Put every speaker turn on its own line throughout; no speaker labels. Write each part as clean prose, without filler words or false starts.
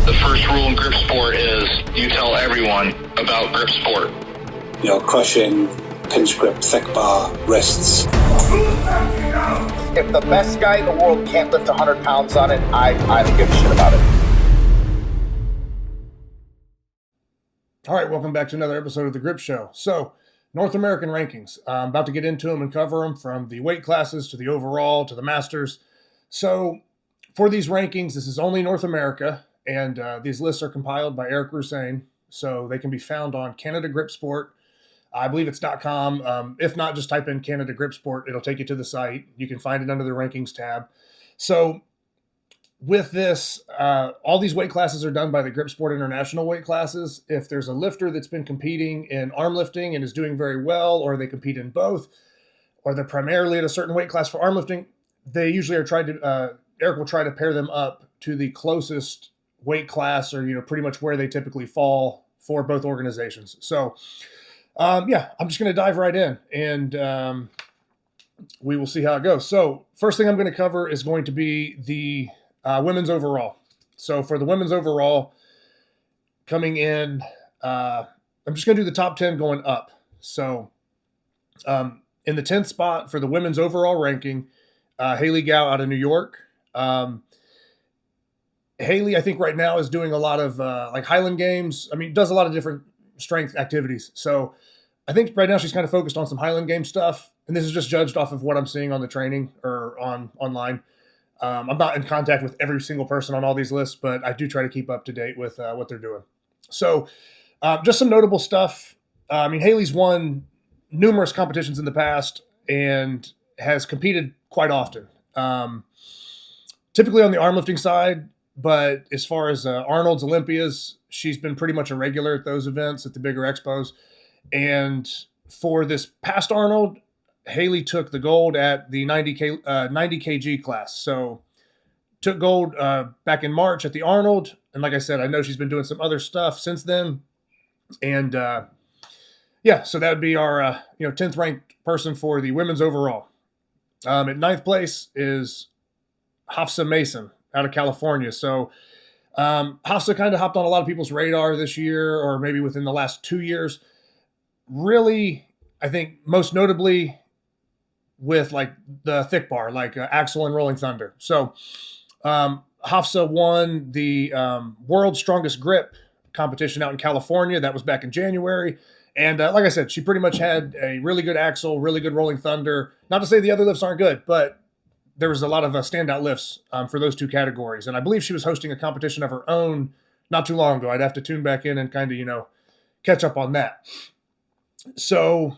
The first rule in grip sport is you tell everyone about grip sport.
Crushing, pinch grip, thick bar, wrists.
If the best guy in the world can't lift 100 pounds on it, I don't give a shit about it.
All right, welcome back to another episode of The Grip Show. So, North American rankings. I'm about to get into them and cover them from the weight classes to the overall to the masters. So, for these rankings, this is only North America, and these lists are compiled by Eric Roussane, so they can be found on Canada Grip Sport. I believe it's .com. If not, just type in Canada Grip Sport. It'll take you to the site. You can find it under the rankings tab. So, with this, all these weight classes are done by the Grip Sport International weight classes. If there's a lifter that's been competing in arm lifting and is doing very well, or they compete in both, or they're primarily at a certain weight class for arm lifting, they usually are trying to, Eric will try to pair them up to the closest weight class or, pretty much where they typically fall for both organizations. So, I'm just going to dive right in and we will see how it goes. So first thing I'm going to cover is going to be the women's overall. So for the women's overall, coming in, I'm just going to do the top 10 going up. So in the 10th spot for the women's overall ranking, Haley Gao out of New York. Haley, I think right now is doing a lot of like Highland Games. Does a lot of different strength activities. So I think right now she's kind of focused on some Highland Game stuff. And this is just judged off of what I'm seeing on the training or online. I'm not in contact with every single person on all these lists, but I do try to keep up to date with what they're doing. So just some notable stuff. Haley's won numerous competitions in the past and has competed quite often. Typically on the arm lifting side, but as far as Arnold's, Olympias, she's been pretty much a regular at those events, at the bigger expos. And for this past Arnold, Haley took the gold at the 90 kg class. So took gold back in March at the Arnold. And like I said, I know she's been doing some other stuff since then. And so that would be our 10th ranked person for the women's overall. At 9th place is Hafsa Mason out of California. So Hafsa kind of hopped on a lot of people's radar this year, or maybe within the last 2 years. Really, I think most notably with like the thick bar, like Axel and Rolling Thunder. So Hafsa won the World's Strongest Grip competition out in California. That was back in January. And like I said, she pretty much had a really good Axel, really good Rolling Thunder. Not to say the other lifts aren't good, but there was a lot of standout lifts for those two categories. And I believe she was hosting a competition of her own not too long ago. I'd have to tune back in and kind of, catch up on that. So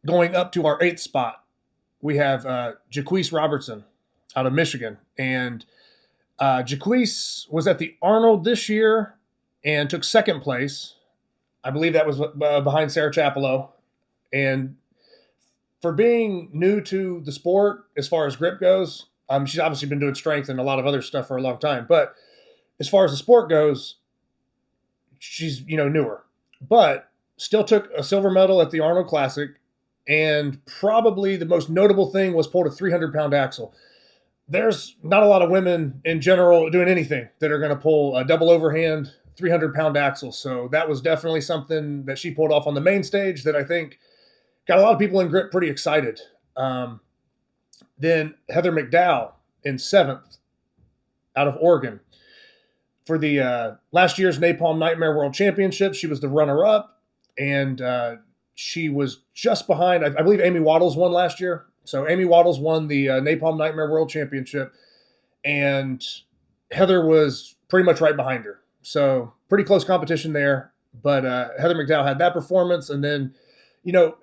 going up to our 8th spot, we have Jaquise Robertson out of Michigan. And Jaquise was at the Arnold this year and took 2nd place. I believe that was behind Sarah Chapello. And for being new to the sport, as far as grip goes, she's obviously been doing strength and a lot of other stuff for a long time. But as far as the sport goes, she's, newer. But still took a silver medal at the Arnold Classic. And probably the most notable thing was pulled a 300-pound axle. There's not a lot of women in general doing anything that are going to pull a double overhand 300-pound axle. So that was definitely something that she pulled off on the main stage that I think got a lot of people in grip pretty excited. Then Heather McDowell in 7th out of Oregon. For the last year's Napalm Nightmare World Championship, she was the runner-up. And she was just behind, I believe Amy Waddles won last year. So Amy Waddles won the Napalm Nightmare World Championship. And Heather was pretty much right behind her. So pretty close competition there. But Heather McDowell had that performance and then,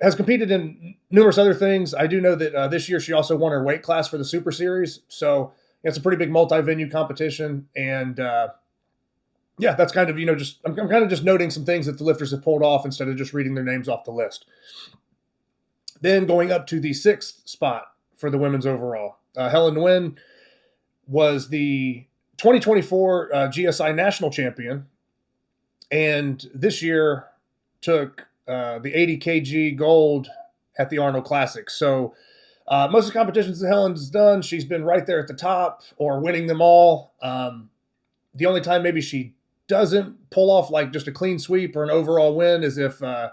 has competed in numerous other things. I do know that this year she also won her weight class for the Super Series. So it's a pretty big multi-venue competition. And that's kind of, I'm kind of just noting some things that the lifters have pulled off instead of just reading their names off the list. Then going up to the 6th spot for the women's overall, Helen Nguyen was the 2024 GSI national champion, and this year took the 80 kg gold at the Arnold Classic. So most of the competitions that Helen's done, she's been right there at the top or winning them all. The only time maybe she doesn't pull off like just a clean sweep or an overall win is if, and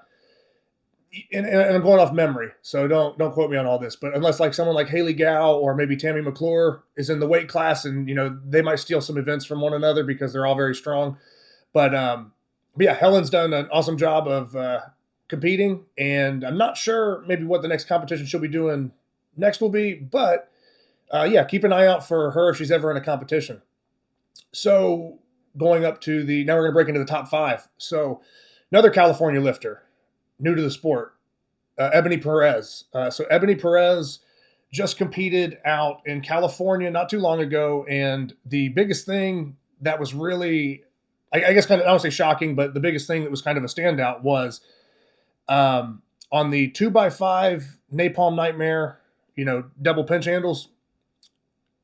I'm going off memory, so don't quote me on all this, but unless like someone like Haley Gow or maybe Tammy McClure is in the weight class, and they might steal some events from one another because they're all very strong. But yeah, Helen's done an awesome job of competing, and I'm not sure maybe what the next competition she'll be doing next will be, but yeah, keep an eye out for her if she's ever in a competition. So going up to now we're going to break into the top 5. So another California lifter, new to the sport, Ebony Perez. So Ebony Perez just competed out in California not too long ago, and the biggest thing that was really, I guess, kind of, I don't say shocking, but the biggest thing that was kind of a standout was on the 2x5 Napalm Nightmare, double pinch handles.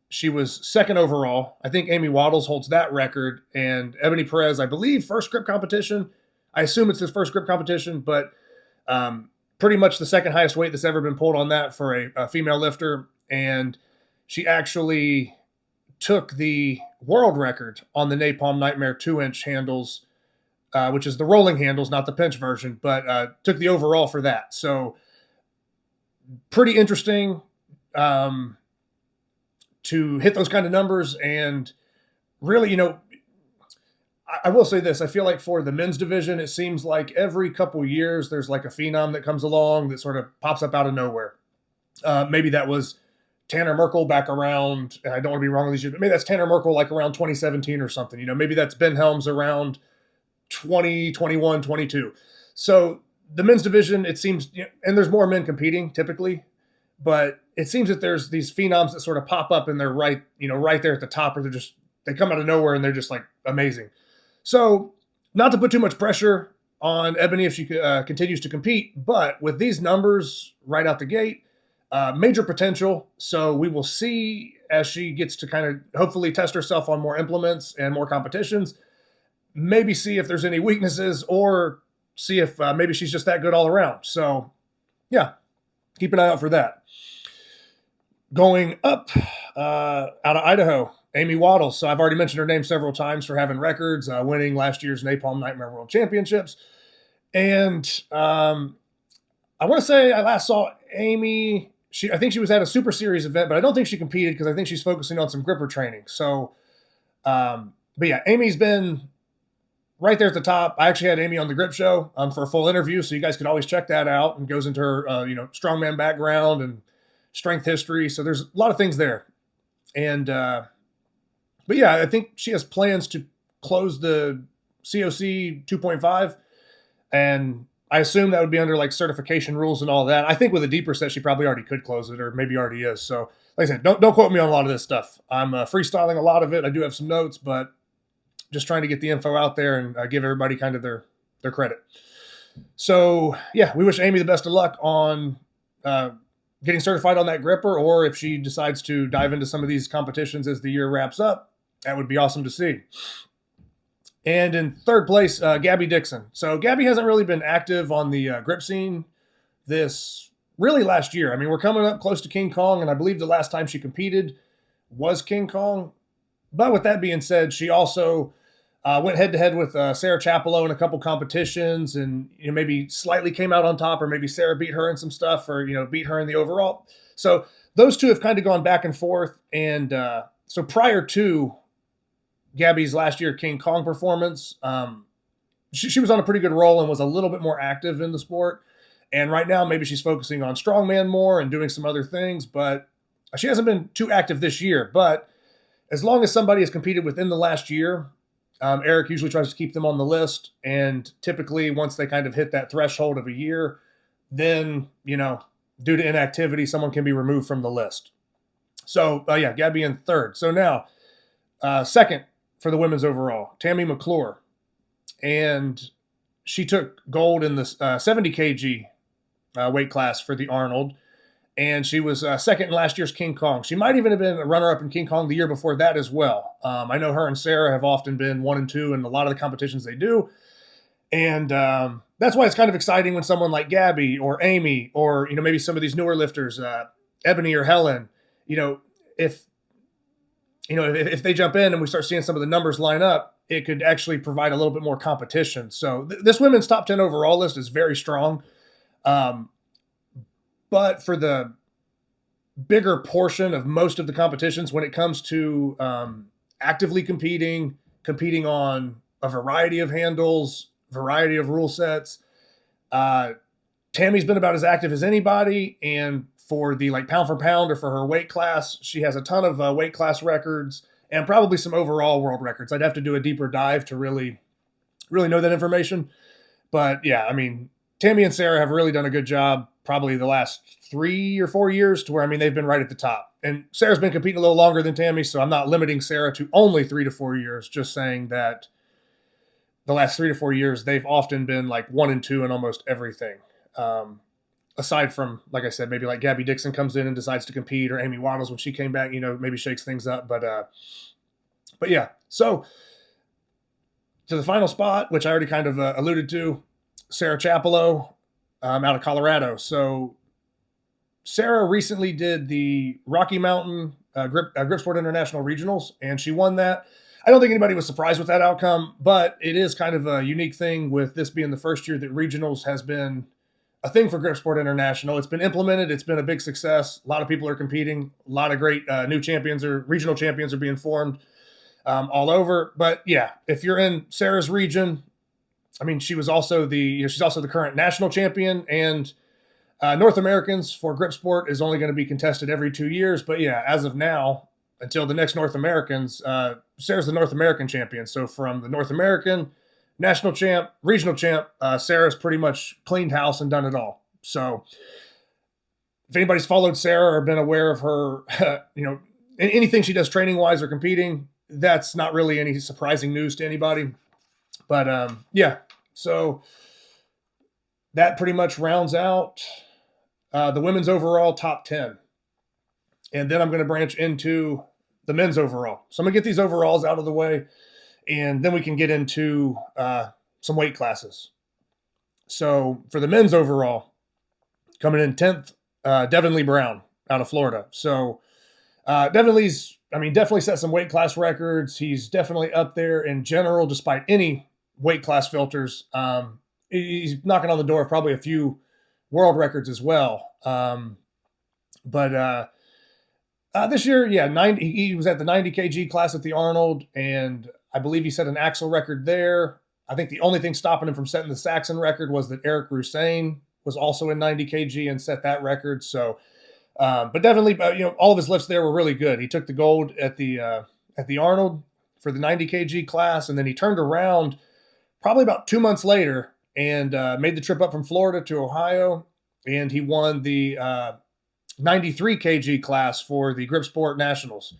She was second overall. I think Amy Waddles holds that record, and Ebony Perez, I believe, first grip competition. I assume it's his first grip competition, but pretty much the second highest weight that's ever been pulled on that for a female lifter. And she actually took the world record on the Napalm Nightmare 2-inch handles, which is the rolling handles, not the pinch version, but took the overall for that. So pretty interesting to hit those kind of numbers. And really, I will say this. I feel like for the men's division, it seems like every couple years there's like a phenom that comes along that sort of pops up out of nowhere. Maybe that was Tanner Merkel back around, I don't want to be wrong with these years, but maybe that's Tanner Merkel like around 2017 or something. Maybe that's Ben Helms around 2021, 22. So the men's division, it seems, and there's more men competing typically, but it seems that there's these phenoms that sort of pop up and they're right there at the top, or they come out of nowhere and they're just like amazing. So not to put too much pressure on Ebony if she continues to compete, but with these numbers right out the gate, major potential. So we will see as she gets to kind of hopefully test herself on more implements and more competitions, maybe see if there's any weaknesses or see if maybe she's just that good all around. So yeah, keep an eye out for that. Going up out of Idaho, Amy Waddles. So I've already mentioned her name several times for having records, winning last year's Napalm Nightmare World Championships. And I want to say I last saw Amy, I think she was at a Super Series event, but I don't think she competed because I think she's focusing on some gripper training. So, but yeah, Amy's been right there at the top. I actually had Amy on the Grip Show for a full interview, so you guys could always check that out, and goes into her, strongman background and strength history. So there's a lot of things there. And, but yeah, I think she has plans to close the COC 2.5, and I assume that would be under like certification rules and all that. I think with a deeper set, she probably already could close it, or maybe already is. So like I said, don't quote me on a lot of this stuff. I'm freestyling a lot of it. I do have some notes, but just trying to get the info out there and give everybody kind of their credit. So yeah, we wish Amy the best of luck on getting certified on that gripper, or if she decides to dive into some of these competitions as the year wraps up, that would be awesome to see. And in third place, Gabby Dixon. So Gabby hasn't really been active on the grip scene this really last year. I mean, we're coming up close to King Kong, and I believe the last time she competed was King Kong. But with that being said, she also went head-to-head with Sarah Chapello in a couple competitions, and maybe slightly came out on top, or maybe Sarah beat her in some stuff, or beat her in the overall. So those two have kind of gone back and forth. And so prior to Gabby's last year King Kong performance, she was on a pretty good roll and was a little bit more active in the sport. And right now, maybe she's focusing on strongman more and doing some other things, but she hasn't been too active this year. But as long as somebody has competed within the last year, Eric usually tries to keep them on the list. And typically once they kind of hit that threshold of a year, then, due to inactivity, someone can be removed from the list. So yeah, Gabby in third. So now second for the women's overall, Tammy McClure. And she took gold in the 70 kg weight class for the Arnold. And she was second in last year's King Kong. She might even have been a runner-up in King Kong the year before that as well. I know her and Sarah have often been 1 and 2 in a lot of the competitions they do. And that's why it's kind of exciting when someone like Gabby or Amy, or, maybe some of these newer lifters, Ebony or Helen, if if they jump in and we start seeing some of the numbers line up, it could actually provide a little bit more competition. So this women's top 10 overall list is very strong. But for the bigger portion of most of the competitions, when it comes to actively competing on a variety of handles, variety of rule sets, Tammy's been about as active as anybody. And for the pound for pound or for her weight class, she has a ton of weight class records and probably some overall world records. I'd have to do a deeper dive to really know that information. But yeah, I mean, Tammy and Sarah have really done a good job probably the last 3 or 4 years to where, they've been right at the top. And Sarah's been competing a little longer than Tammy, so I'm not limiting Sarah to only 3 to 4 years, just saying that the last 3 to 4 years, they've often been 1 and 2 in almost everything. Aside from, like I said, maybe Gabby Dixon comes in and decides to compete, or Amy Waddles when she came back, maybe shakes things up. But yeah, so to the final spot, which I already kind of alluded to, Sarah Chapelo out of Colorado. So Sarah recently did the Rocky Mountain Grip Sport International Regionals, and she won that. I don't think anybody was surprised with that outcome, but it is kind of a unique thing with this being the first year that regionals has been a thing for Grip Sport International. It's been implemented. It's been a big success. A lot of people are competing. A lot of great new champions or regional champions are being formed all over. But yeah, if you're in Sarah's region, she's also the current national champion, and North Americans for Grip Sport is only going to be contested every 2 years. But yeah, as of now, until the next North Americans, Sarah's the North American champion. So from the North American, national champ, regional champ, Sarah's pretty much cleaned house and done it all. So if anybody's followed Sarah or been aware of her, anything she does training-wise or competing, that's not really any surprising news to anybody. But yeah, so that pretty much rounds out the women's overall top 10. And then I'm going to branch into the men's overall. So I'm going to get these overalls out of the way, and then we can get into some weight classes. So for the men's overall, coming in 10th, Devin Lee Brown out of Florida. So Devin Lee's, definitely set some weight class records. He's definitely up there in general, despite any weight class filters. He's knocking on the door of probably a few world records as well. But this year, yeah, he was at the 90 kg class at the Arnold, and I believe he set an Axel record there. I think the only thing stopping him from setting the Saxon record was that Eric Roussane was also in 90 kg and set that record. So, but definitely, all of his lifts there were really good. He took the gold at the Arnold for the 90 kg class, and then he turned around probably about 2 months later and made the trip up from Florida to Ohio, and he won the 93 kg class for the Grip Sport Nationals.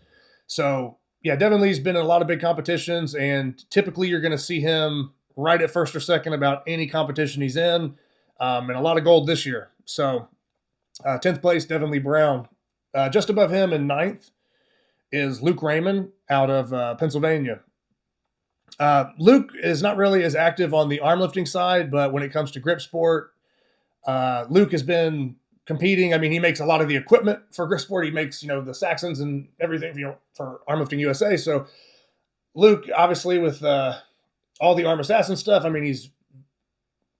So, yeah, Devin Lee's been in a lot of big competitions, and typically you're going to see him right at first or second about any competition he's in, and a lot of gold this year. So, 10th place, Devin Lee Brown. Just above him in 9th is Luke Raymond out of Pennsylvania. Luke is not really as active on the arm lifting side, but when it comes to Grip Sport, Luke has been competing. He makes a lot of the equipment for Grip Sport. He makes, the Saxons and everything, for Arm Lifting USA. So Luke, obviously, with all the Arm Assassin stuff, he's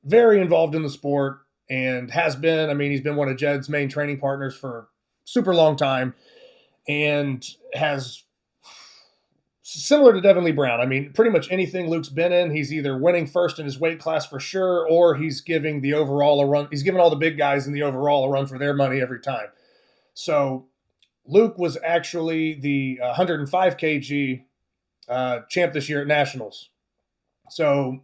very involved in the sport and has been. He's been one of Jed's main training partners for a super long time, and has, similar to Devin Lee Brown, pretty much anything Luke's been in, he's either winning first in his weight class for sure, or he's giving the overall a run. He's giving all the big guys in the overall a run for their money every time. So Luke was actually the 105 kg champ this year at Nationals. So,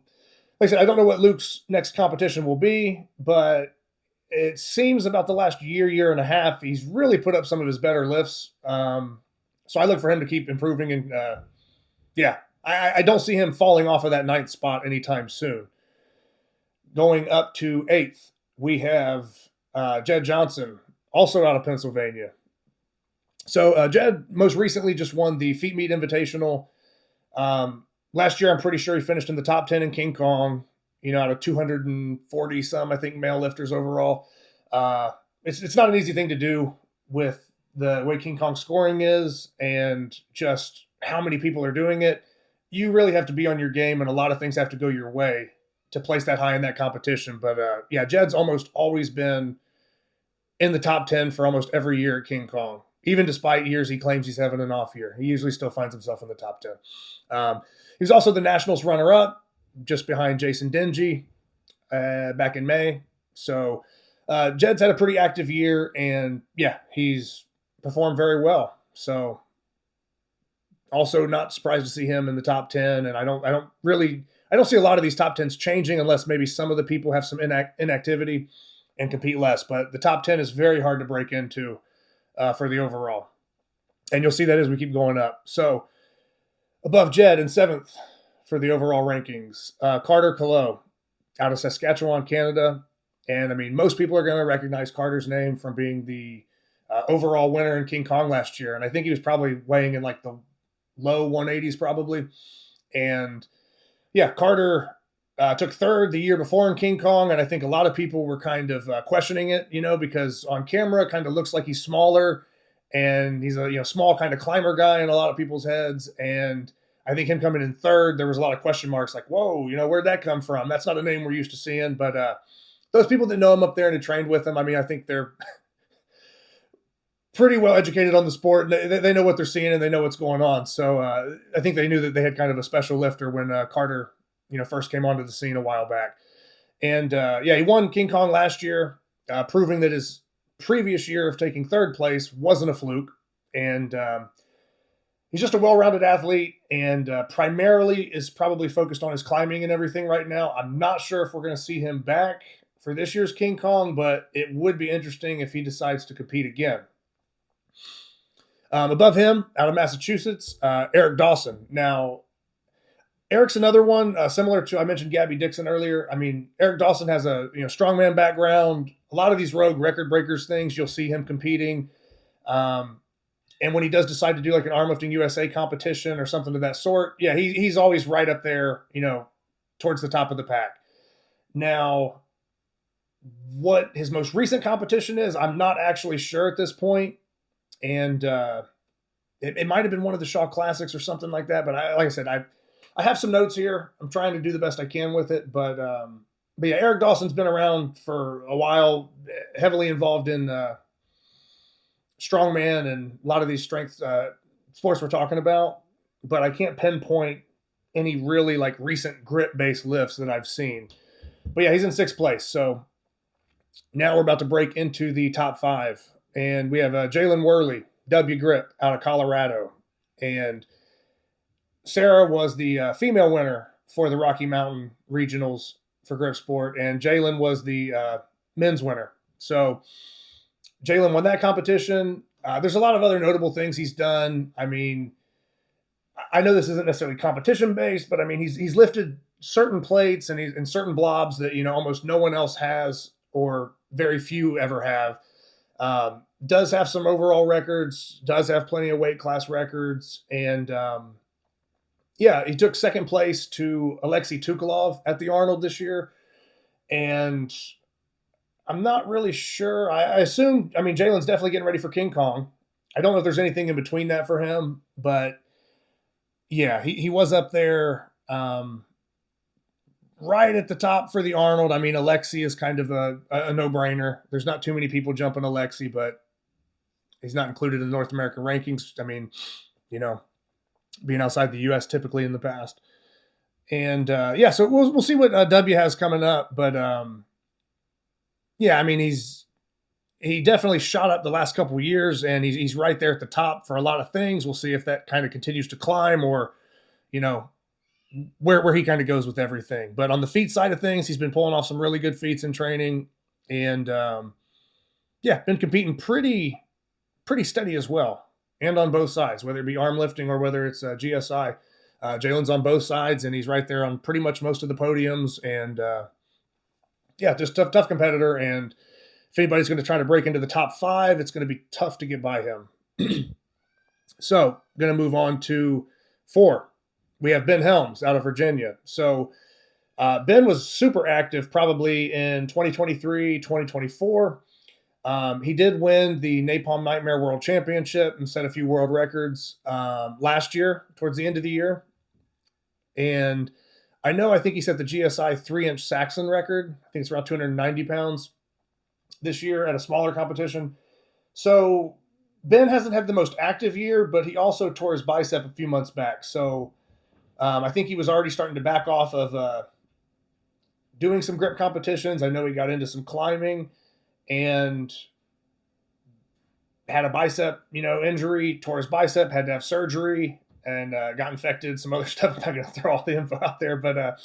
like I said, I don't know what Luke's next competition will be, but it seems about the last year and a half, he's really put up some of his better lifts. So I look for him to keep improving, and yeah, I don't see him falling off of that 9th spot anytime soon. Going up to 8th, we have Jed Johnson, also out of Pennsylvania. So Jed most recently just won the Feet Meet Invitational. Last year, I'm pretty sure he finished in the top 10 in King Kong, out of 240 some, I think, male lifters overall. It's not an easy thing to do with the way King Kong scoring is and just how many people are doing it, you really have to be on your game, and a lot of things have to go your way to place that high in that competition. But yeah, Jed's almost always been in the top 10 for almost every year at King Kong. Even despite years he claims he's having an off year, he usually still finds himself in the top 10. He was also the Nationals runner-up, just behind Jason Dingy back in May. So Jed's had a pretty active year, and yeah, he's performed very well. So also not surprised to see him in the top 10. And I don't see a lot of these top 10s changing unless maybe some of the people have some inactivity and compete less. But the top 10 is very hard to break into for the overall. And you'll see that as we keep going up. So above Jed in 7th for the overall rankings, Carter Callot out of Saskatchewan, Canada. And I mean, most people are going to recognize Carter's name from being the overall winner in King Kong last year. And I think he was probably weighing in like the low 180s probably. And yeah, Carter took 3rd the year before in King Kong. And I think a lot of people were kind of questioning it, because on camera it kind of looks like he's smaller and he's a small kind of climber guy in a lot of people's heads. And I think him coming in 3rd, there was a lot of question marks like, whoa, where'd that come from? That's not a name we're used to seeing. But those people that know him up there and had trained with him, I mean, I think they're pretty well educated on the sport. They know what they're seeing and they know what's going on. So I think they knew that they had kind of a special lifter when Carter, first came onto the scene a while back. And yeah, he won King Kong last year, proving that his previous year of taking 3rd place wasn't a fluke. And he's just a well-rounded athlete and primarily is probably focused on his climbing and everything right now. I'm not sure if we're going to see him back for this year's King Kong, but it would be interesting if he decides to compete again. Above him, out of Massachusetts, Eric Dawson. Now, Eric's another one similar to, I mentioned Gabby Dixon earlier. I mean, Eric Dawson has a strongman background. A lot of these rogue record breakers things, you'll see him competing. And when he does decide to do like an Arm Lifting USA competition or something of that sort, yeah, he's always right up there, towards the top of the pack. Now, what his most recent competition is, I'm not actually sure at this point. And it might have been one of the Shaw Classics or something like that. But like I said, I have some notes here. I'm trying to do the best I can with it. But yeah, Eric Dawson's been around for a while, heavily involved in strongman and a lot of these strength sports we're talking about. But I can't pinpoint any really like recent grip-based lifts that I've seen. But yeah, he's in 6th place. So now we're about to break into the top 5. And we have Jalen Worley, W Grip, out of Colorado. And Sarah was the female winner for the Rocky Mountain Regionals for Grip Sport, and Jalen was the men's winner. So Jalen won that competition. There's a lot of other notable things he's done. I mean, I know this isn't necessarily competition-based, but I mean, he's lifted certain plates and certain blobs that, almost no one else has or very few ever have. Does have some overall records, does have plenty of weight class records. And yeah, he took 2nd place to Alexei Tukalov at the Arnold this year. And I'm not really sure. I assume, Jalen's definitely getting ready for King Kong. I don't know if there's anything in between that for him, but yeah, he was up there right at the top for the Arnold. I mean, Alexei is kind of a no-brainer. There's not too many people jumping Alexei, but he's not included in the North American rankings. I mean, being outside the U.S. typically in the past. And yeah, so we'll see what W has coming up. But yeah, I mean, he definitely shot up the last couple of years, and he's right there at the top for a lot of things. We'll see if that kind of continues to climb or, where he kind of goes with everything. But on the feet side of things, he's been pulling off some really good feats in training, and yeah, been competing pretty steady as well, and on both sides, whether it be arm lifting or whether it's GSI. Jalen's on both sides, and he's right there on pretty much most of the podiums. And yeah, just tough competitor. And if anybody's going to try to break into the top 5, it's going to be tough to get by him. So, going to move on to 4. We have Ben Helms out of Virginia. So Ben was super active probably in 2023, 2024. He did win the Napalm Nightmare World Championship and set a few world records last year, towards the end of the year. And I think he set the GSI 3-inch Saxon record. I think it's around 290 pounds this year at a smaller competition. So Ben hasn't had the most active year, but he also tore his bicep a few months back. So I think he was already starting to back off of doing some grip competitions. I know he got into some climbing and had a bicep, injury, tore his bicep, had to have surgery, and got infected, some other stuff. I'm not going to throw all the info out there, but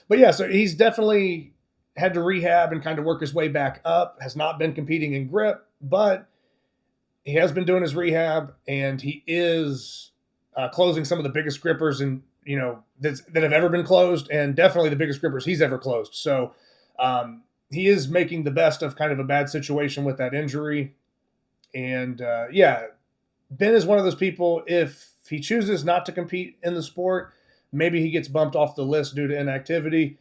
yeah, so he's definitely had to rehab and kind of work his way back up, has not been competing in grip, but he has been doing his rehab, and he is closing some of the biggest grippers that have ever been closed, and definitely the biggest grippers he's ever closed. So he is making the best of kind of a bad situation with that injury. And Ben is one of those people, if he chooses not to compete in the sport, maybe he gets bumped off the list due to inactivity.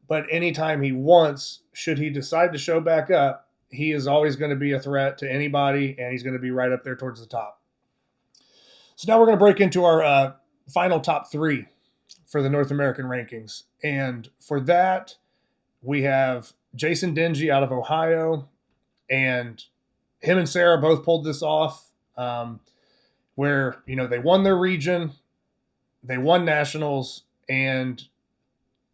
But anytime he wants, should he decide to show back up, he is always going to be a threat to anybody, and he's going to be right up there towards the top. So now we're going to break into our final top 3 for the North American rankings. And for that, we have Jason Dingy out of Ohio, and him and Sarah both pulled this off, where, they won their region, they won nationals, and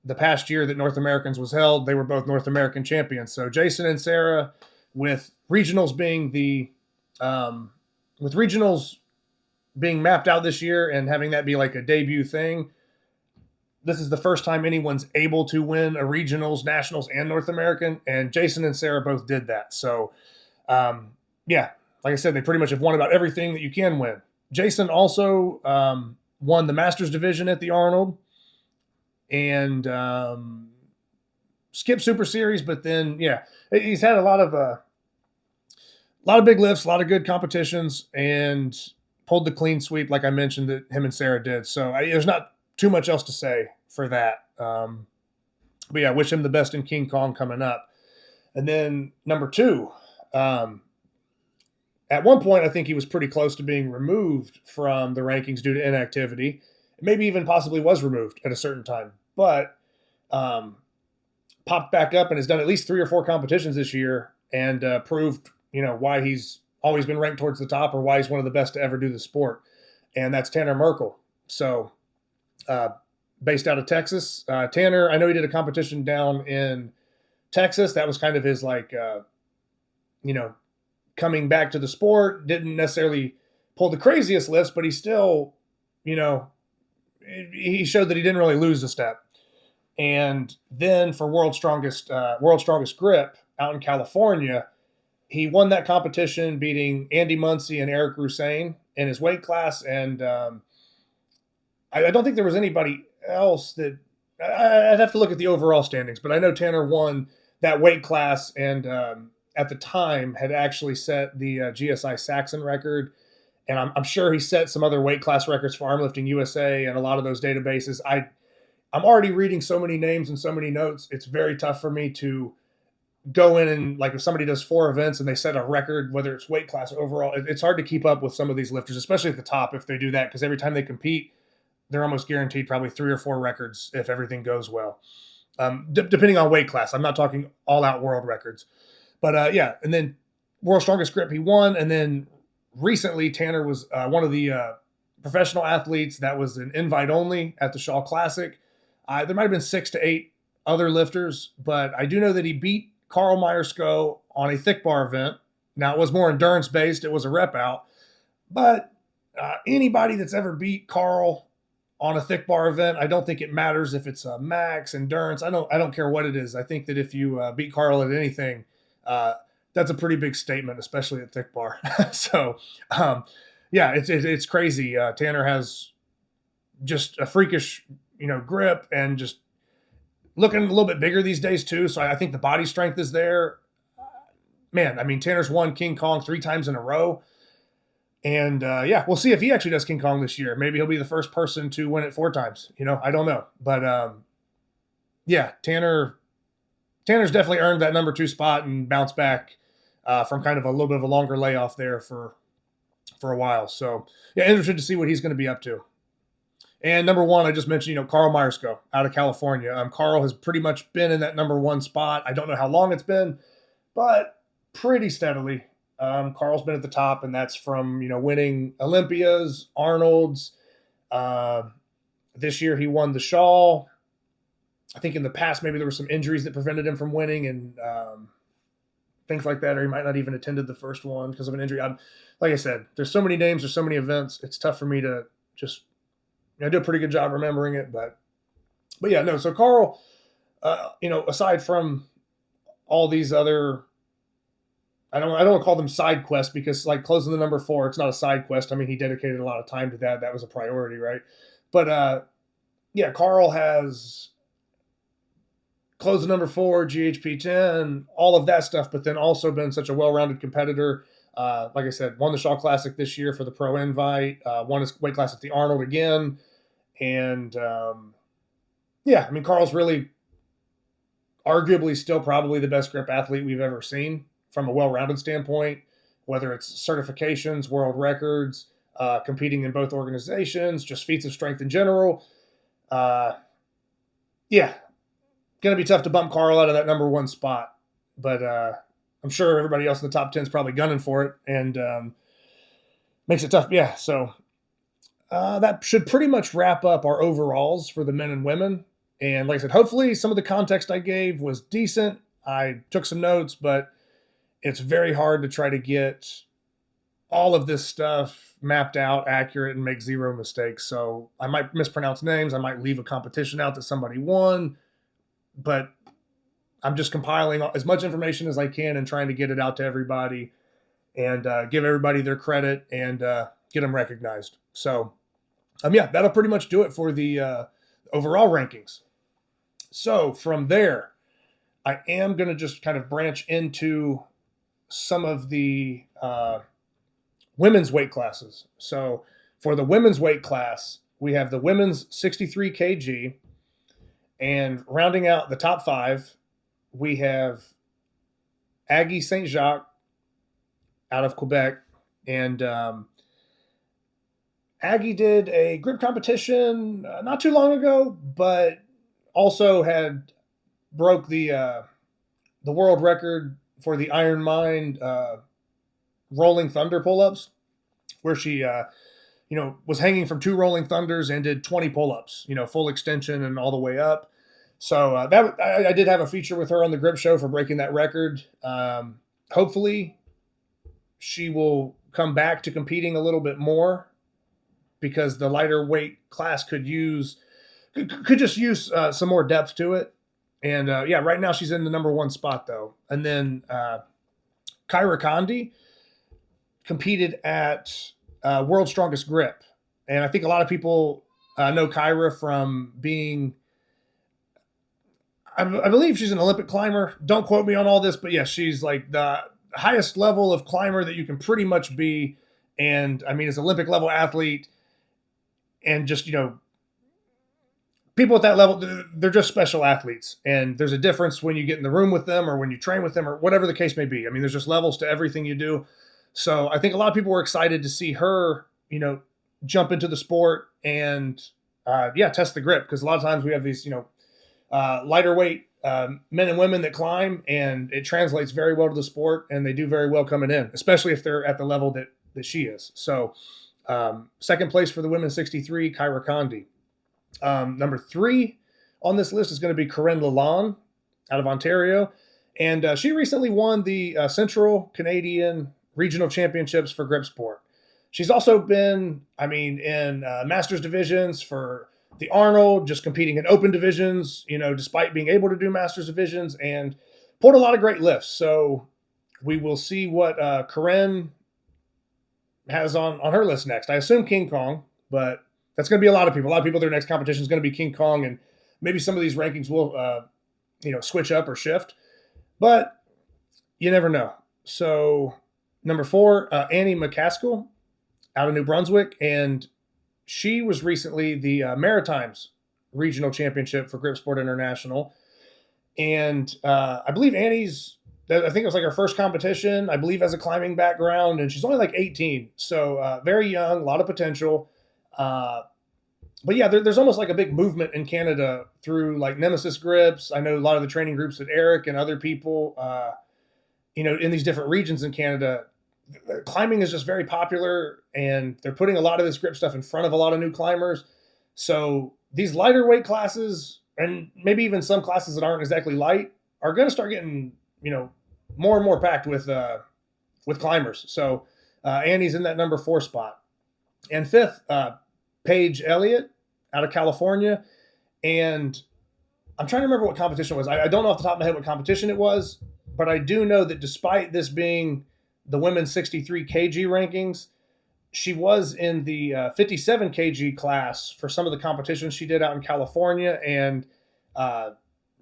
the past year that North Americans was held, they were both North American champions. So Jason and Sarah, with regionals being mapped out this year and having that be like a debut thing, this is the first time anyone's able to win a regionals, nationals, and North American, and Jason and Sarah both did that. So, like I said, they pretty much have won about everything that you can win. Jason also won the Masters division at the Arnold and skipped Super Series, but then, he's had a lot of big lifts, a lot of good competitions, and pulled the clean sweep, like I mentioned, that him and Sarah did. So there's not too much else to say for that. But yeah, wish him the best in King Kong coming up. And then number 2, at one point, I think he was pretty close to being removed from the rankings due to inactivity. Maybe even possibly was removed at a certain time, but popped back up and has done at least 3 or 4 competitions this year and proved, why he's always been ranked towards the top, or why he's one of the best to ever do the sport. And that's Tanner Merkel. So based out of Texas, Tanner, I know he did a competition down in Texas. That was kind of his coming back to the sport. Didn't necessarily pull the craziest lifts, but he still, he showed that he didn't really lose a step. And then for World's Strongest Grip out in California, he won that competition, beating Andy Muncie and Eric Rusain in his weight class. And I don't think there was anybody else that I'd have to look at the overall standings, but I know Tanner won that weight class, and at the time had actually set the GSI Saxon record. And I'm sure he set some other weight class records for Armlifting USA and a lot of those databases. I'm already reading so many names and so many notes. It's very tough for me to go in and, like, if somebody does 4 events and they set a record, whether it's weight class or overall, it's hard to keep up with some of these lifters, especially at the top, if they do that, because every time they compete, they're almost guaranteed probably 3 or 4 records if everything goes well. Depending on weight class. I'm not talking all-out world records. But, and then World's Strongest Grip he won, and then recently Tanner was one of the professional athletes that was an invite only at the Shaw Classic. There might have been 6 to 8 other lifters, but I do know that he beat Carl Meyersko on a thick bar event. Now, it was more endurance based. It was a rep out, but anybody that's ever beat Carl on a thick bar event, I don't think it matters if it's a max endurance. I don't care what it is. I think that if you beat Carl at anything, that's a pretty big statement, especially at thick bar. So, it's crazy. Tanner has just a freakish, grip, and just looking a little bit bigger these days too. So I think the body strength is there. Man, I mean, Tanner's won King Kong 3 times in a row. And we'll see if he actually does King Kong this year. Maybe he'll be the first person to win it 4 times. I don't know. But Tanner's definitely earned that number 2 spot and bounced back from kind of a little bit of a longer layoff there for a while. So yeah, interested to see what he's going to be up to. And number one, I just mentioned, Carl Myerscough out of California. Carl has pretty much been in that number one spot. I don't know how long it's been, but pretty steadily. Carl's been at the top, and that's from, winning Olympias, Arnold's. This year he won the Shaw. I think in the past maybe there were some injuries that prevented him from winning and things like that, or he might not even attended the first one because of an injury. Like I said, there's so many names, there's so many events. It's tough for me to just I do a pretty good job remembering it, but yeah, no. So Carl, aside from all these other, I don't want to call them side quests because like closing the number 4, it's not a side quest. I mean, he dedicated a lot of time to that. That was a priority, right? But yeah, Carl has closed the number 4, GHP 10, all of that stuff, but then also been such a well-rounded competitor. Like I said, won the Shaw Classic this year for the Pro Invite, won his weight class at the Arnold again. And yeah, I mean, Carl's really arguably still probably the best grip athlete we've ever seen from a well-rounded standpoint, whether it's certifications, world records, competing in both organizations, just feats of strength in general. Yeah, going to be tough to bump Carl out of that number 1 spot, but I'm sure everybody else in the top 10 is probably gunning for it, and makes it tough. Yeah, so that should pretty much wrap up our overalls for the men and women. And like I said, hopefully some of the context I gave was decent. I took some notes, but it's very hard to try to get all of this stuff mapped out, accurate, and make 0 mistakes. So I might mispronounce names. I might leave a competition out that somebody won, but I'm just compiling as much information as I can and trying to get it out to everybody and give everybody their credit and get them recognized. So, yeah, that'll pretty much do it for the overall rankings. So from there, I am going to just kind of branch into some of the women's weight classes. So for the women's weight class, we have the women's 63 kg, and rounding out the top 5, we have Aggie St. Jacques out of Quebec. And Aggie did a grip competition not too long ago, but also had broke the world record for the Iron Mind Rolling Thunder pull-ups, where she was hanging from 2 Rolling Thunders and did 20 pull-ups, full extension and all the way up. So I did have a feature with her on the Grip Show for breaking that record. Hopefully she will come back to competing a little bit more, because the lighter weight class could just use some more depth to it. And yeah, right now she's in the number 1 spot though. And then Kyra Condi competed at World's Strongest Grip. And I think a lot of people know Kyra from being, I believe she's an Olympic climber. Don't quote me on all this, but yeah, she's like the highest level of climber that you can pretty much be. And I mean, as an Olympic level athlete, and just, people at that level, they're just special athletes. And there's a difference when you get in the room with them or when you train with them or whatever the case may be. I mean, there's just levels to everything you do. So I think a lot of people were excited to see her, jump into the sport and, test the grip. Because a lot of times we have these, lighter weight men and women that climb, and it translates very well to the sport, and they do very well coming in, especially if they're at the level that she is. So second place for the women's 63, Kyra Condi. Number 3 on this list is going to be Corinne Lalonde out of Ontario. And she recently won the Central Canadian Regional Championships for Grip Sport. She's also been, in Masters divisions for the Arnold, just competing in open divisions, despite being able to do Masters divisions, and pulled a lot of great lifts. So we will see what Corinne has on her list next. I assume King Kong, but that's going to be a lot of people. A lot of people, their next competition is going to be King Kong, and maybe some of these rankings will, switch up or shift, but you never know. So number 4, Annie McCaskill out of New Brunswick, and she was recently the Maritimes Regional Championship for Grip Sport International. And I believe Annie's I think it was like her first competition, I believe, has a climbing background, and she's only like 18, so very young, a lot of potential. But yeah, there's almost like a big movement in Canada through like Nemesis Grips. I know a lot of the training groups that Eric and other people, in these different regions in Canada, climbing is just very popular, and they're putting a lot of this grip stuff in front of a lot of new climbers. So these lighter weight classes, and maybe even some classes that aren't exactly light, are going to start getting, more and more packed with climbers. So Annie's in that number 4 spot. And 5th, Paige Elliott out of California. And I'm trying to remember what competition it was. I don't know off the top of my head what competition it was, but I do know that despite this being the women's 63 kg rankings, she was in the 57 kg class for some of the competitions she did out in California, and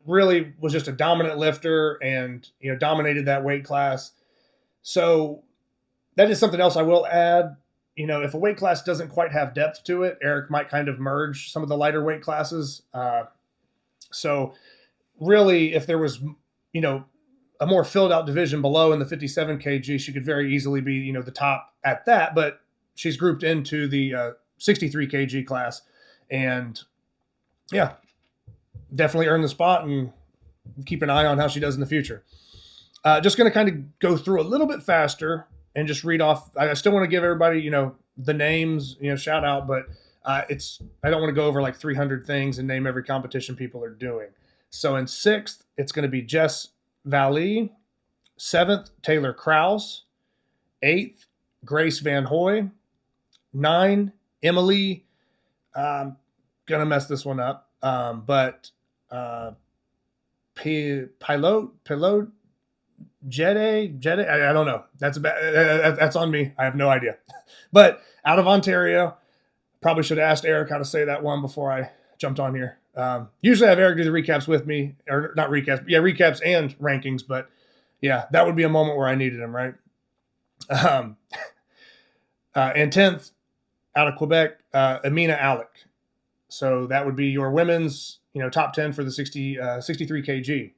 really was just a dominant lifter and, dominated that weight class. So that is something else I will add. If a weight class doesn't quite have depth to it, Eric might kind of merge some of the lighter weight classes. So really, if there was, a more filled out division below in the 57 kg, she could very easily be, the top at that, but she's grouped into the 63 kg class, and yeah, definitely earned the spot, and keep an eye on how she does in the future. Just going to kind of go through a little bit faster and just read off. I still want to give everybody, the names, shout out, but I don't want to go over like 300 things and name every competition people are doing. So in 6th, it's going to be Jess Valley. 7th, Taylor Kraus. 8th, Grace Van Hoy. 9, Emily. Gonna mess this one up, but Pilot Jede, I don't know. That's on me. I have no idea. But out of Ontario, probably should have asked Eric how to say that one before I jumped on here. Usually I have Eric do the recaps with me, or not recaps, yeah, recaps and rankings. But yeah, that would be a moment where I needed him, right? And 10th, out of Quebec, Amina Alec. So that would be your women's, top 10 for the 63 kg.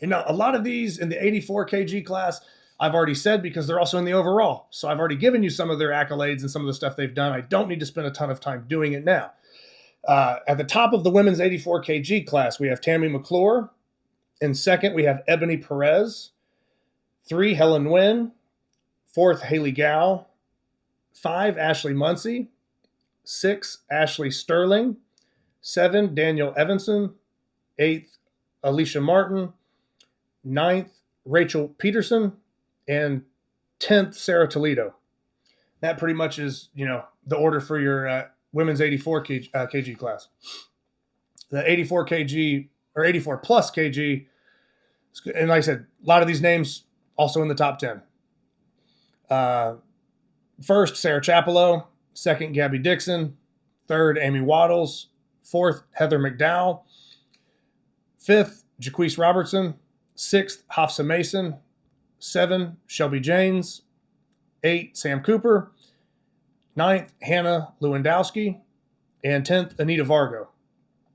And now a lot of these in the 84 kg class, I've already said because they're also in the overall. So I've already given you some of their accolades and some of the stuff they've done. I don't need to spend a ton of time doing it now. At the top of the women's 84 kg class, we have Tammy McClure. In 2nd, we have Ebony Perez. 3, Helen Nguyen. 4th, Haley Gow. 5, Ashley Muncie. 6, Ashley Sterling. 7, Daniel Evanson. 8th, Alicia Martin. 9th, Rachel Peterson. And 10th, Sarah Toledo. That pretty much is, the order for your women's 84 kg class. The 84 kg or 84 plus kg, and like I said, a lot of these names also in the top 10. 1st, Sarah Chapello. 2nd, Gabby Dixon. 3rd, Amy Waddles. 4th, Heather McDowell. 5th, Jaquise Robertson. 6th, Hafsa Mason. 7, Shelby Janes. 8, Sam Cooper. 9th, Hannah Lewandowski. And 10th, Anita Vargo.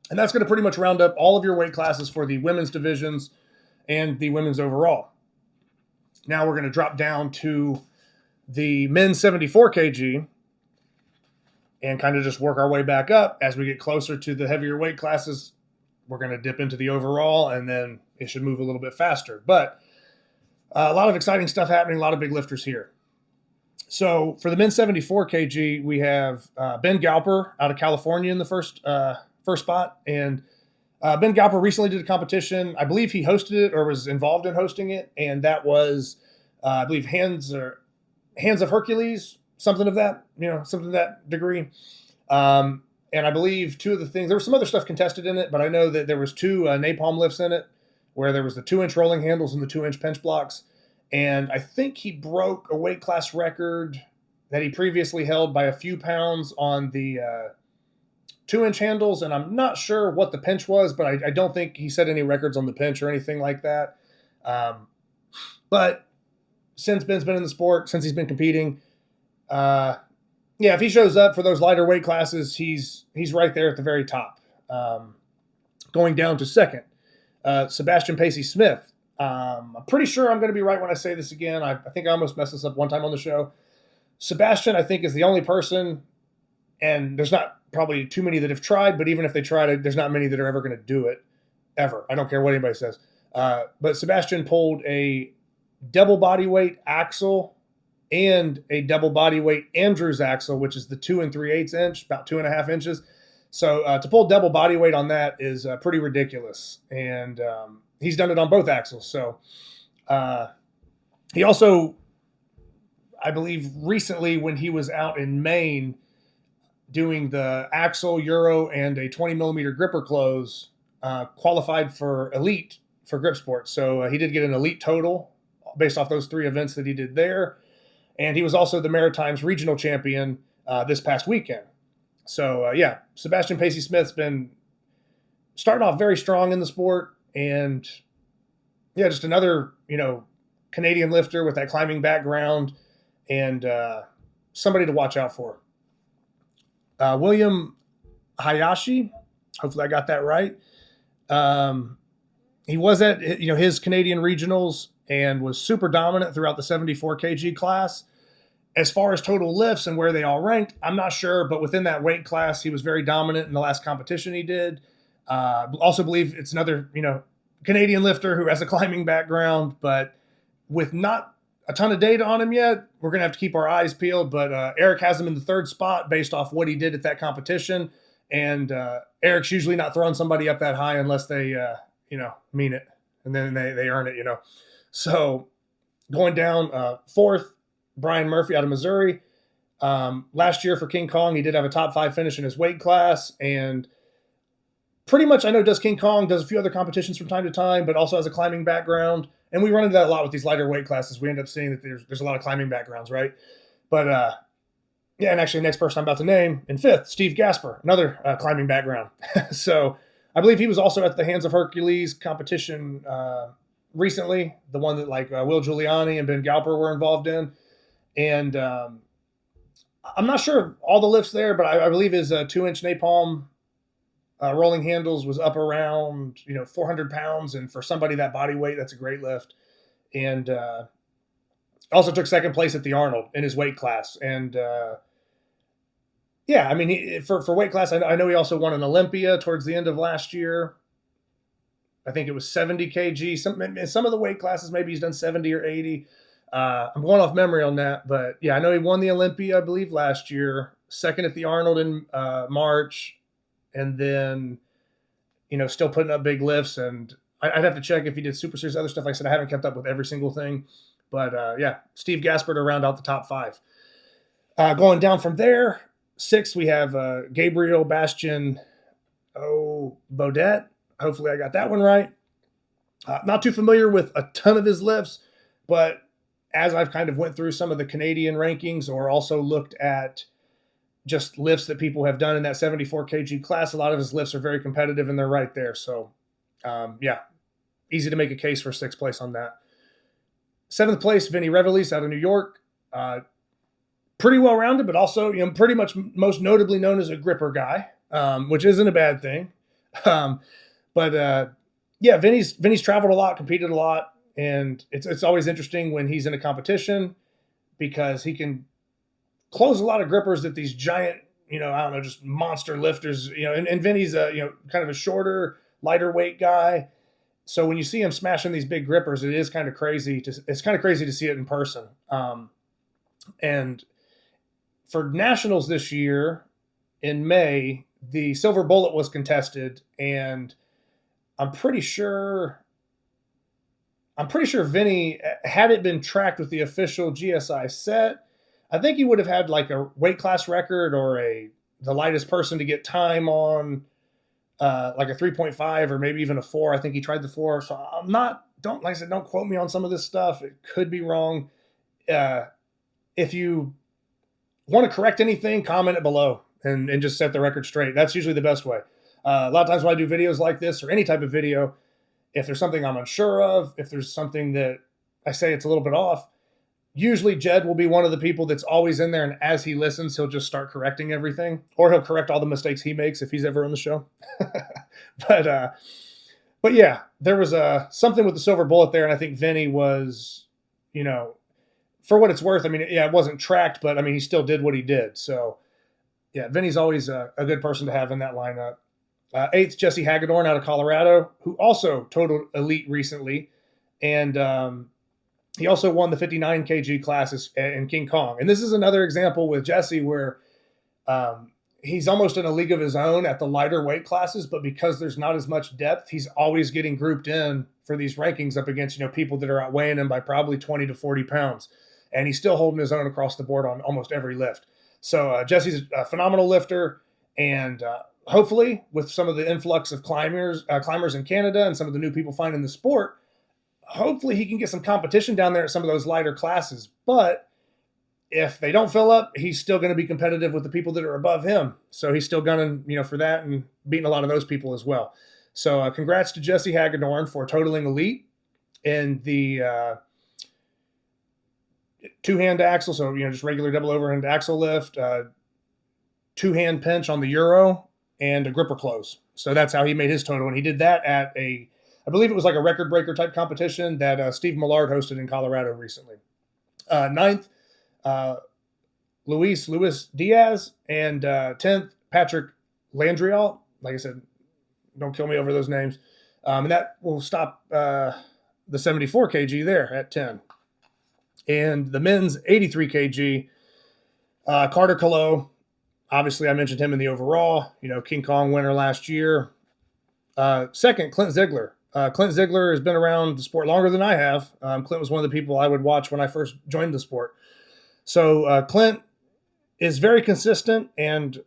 And that's going to pretty much round up all of your weight classes for the women's divisions and the women's overall. Now we're going to drop down to the men's 74 kg and kind of just work our way back up. As we get closer to the heavier weight classes, we're going to dip into the overall, and then it should move a little bit faster. But a lot of exciting stuff happening, a lot of big lifters here. So for the men's 74 kg, we have Ben Galper out of California in the first spot. And Ben Galper recently did a competition. I believe he hosted it or was involved in hosting it. And that was, I believe, Hands of Hercules, something of that, something of that degree. And I believe 2 of the things, there was some other stuff contested in it, but I know that there was 2 napalm lifts in it, where there was the 2-inch rolling handles and the 2-inch bench blocks. And I think he broke a weight class record that he previously held by a few pounds on the 2-inch handles. And I'm not sure what the pinch was, but I don't think he set any records on the pinch or anything like that. But since Ben's been in the sport, since he's been competing, if he shows up for those lighter weight classes, he's right there at the very top. Going down to 2nd, Sebastian Pacey Smith I'm pretty sure I'm going to be right when I say this again. I think I almost messed this up one time on the show. Sebastian, I think, is the only person, and there's not probably too many that have tried, but even if they tried it, there's not many that are ever going to do it, ever. I don't care what anybody says. But Sebastian pulled a double body weight axle and a double body weight Andrews axle, which is the 2 3/8 inch, about 2.5 inches. So to pull double body weight on that is pretty ridiculous. And he's done it on both axles. So he also, I believe recently when he was out in Maine doing the axle, Euro, and a 20 millimeter gripper close, qualified for elite for grip sports. So he did get an elite total based off those 3 events that he did there. And he was also the Maritimes regional champion this past weekend. So, yeah, Sebastian Pacey Smith's been starting off very strong in the sport. And, yeah, just another, Canadian lifter with that climbing background and somebody to watch out for. William Hayashi, hopefully I got that right. He was at his Canadian regionals and was super dominant throughout the 74 kg class. As far as total lifts and where they all ranked, I'm not sure, but within that weight class, he was very dominant in the last competition he did. Also believe it's another, Canadian lifter who has a climbing background, but with not a ton of data on him yet, we're going to have to keep our eyes peeled. But Eric has him in the 3rd spot based off what he did at that competition. And Eric's usually not throwing somebody up that high unless they, mean it. And then they earn it, So going down 4th, Brian Murphy out of Missouri. Last year for King Kong, he did have a top 5 finish in his weight class. And pretty much I know does King Kong, does a few other competitions from time to time, but also has a climbing background. And we run into that a lot with these lighter weight classes. We end up seeing that there's a lot of climbing backgrounds, right? But yeah, and actually the next person I'm about to name in 5th, Steve Gasper, another climbing background. So I believe he was also at the Hands of Hercules competition recently, the one that Will Giuliani and Ben Galper were involved in. And I'm not sure of all the lifts there, but I believe his 2-inch napalm rolling handles was up around 400 pounds, and for somebody that body weight, that's a great lift. And also took 2nd place at the Arnold in his weight class. And yeah, I mean, for weight class, I know he also won an Olympia towards the end of last year. I think it was 70 kg. Some of the weight classes, maybe he's done 70 or 80. I'm going off memory on that, but yeah, I know he won the Olympia, I believe, last year. 2nd at the Arnold in March, and then still putting up big lifts. And I'd have to check if he did Super Series, other stuff. Like I said, I haven't kept up with every single thing, but yeah, Steve Gasper to round out the top 5. Going down from there, 6th we have Gabriel Bastien Baudet. Hopefully I got that one right. Not too familiar with a ton of his lifts, but as I've kind of went through some of the Canadian rankings or also looked at just lifts that people have done in that 74 kg class, a lot of his lifts are very competitive and they're right there. So yeah, easy to make a case for 6th place on that. 7th place, Vinny Reveles out of New York. Pretty well-rounded, but also pretty much most notably known as a gripper guy, which isn't a bad thing. But yeah, Vinny's traveled a lot, competed a lot. And it's always interesting when he's in a competition because he can close a lot of grippers that these giant, just monster lifters, and Vinny's kind of a shorter, lighter weight guy. So when you see him smashing these big grippers, it's kind of crazy to see it in person. And for nationals this year in May, the silver bullet was contested, and I'm pretty sure Vinny, had it been tracked with the official GSI set, I think he would have had a weight class record or the lightest person to get time on a 3.5 or maybe even a 4. I think he tried the 4. So don't quote me on some of this stuff. It could be wrong. If you want to correct anything, comment it below and just set the record straight. That's usually the best way. A lot of times when I do videos like this or any type of video, if there's something I'm unsure of, if there's something that I say it's a little bit off, usually Jed will be one of the people that's always in there, and as he listens, he'll just start correcting everything, or he'll correct all the mistakes he makes if he's ever on the show. But But yeah, there was something with the silver bullet there, and I think Vinny was, for what it's worth. I mean, yeah, it wasn't tracked, but I mean, he still did what he did. So yeah, Vinny's always a good person to have in that lineup. Eighth, Jesse Hagedorn out of Colorado, who also totaled elite recently, and he also won the 59 kg classes in King Kong. And this is another example with Jesse where he's almost in a league of his own at the lighter weight classes, but because there's not as much depth, he's always getting grouped in for these rankings up against, people that are outweighing him by probably 20 to 40 pounds. And he's still holding his own across the board on almost every lift. So Jesse's a phenomenal lifter, and hopefully with some of the influx of climbers in Canada and some of the new people finding the sport, hopefully he can get some competition down there at some of those lighter classes. But if they don't fill up, he's still going to be competitive with the people that are above him. So he's still gunning, for that and beating a lot of those people as well. So congrats to Jesse Hagedorn for totaling elite in the two-hand axle. So, just regular double overhand axle lift, two-hand pinch on the Euro, and a gripper close. So that's how he made his total. And he did that at I believe it was like a record breaker type competition that Steve Millard hosted in Colorado recently. Ninth, Luis Diaz, and 10th, Patrick Landrial. Like I said, don't kill me over those names. And that will stop the 74 kg there at 10. And the men's 83 kg, Carter Colo. Obviously, I mentioned him in the overall, King Kong winner last year. Second, Clint Ziegler. Clint Ziegler has been around the sport longer than I have. Clint was one of the people I would watch when I first joined the sport. So Clint is very consistent and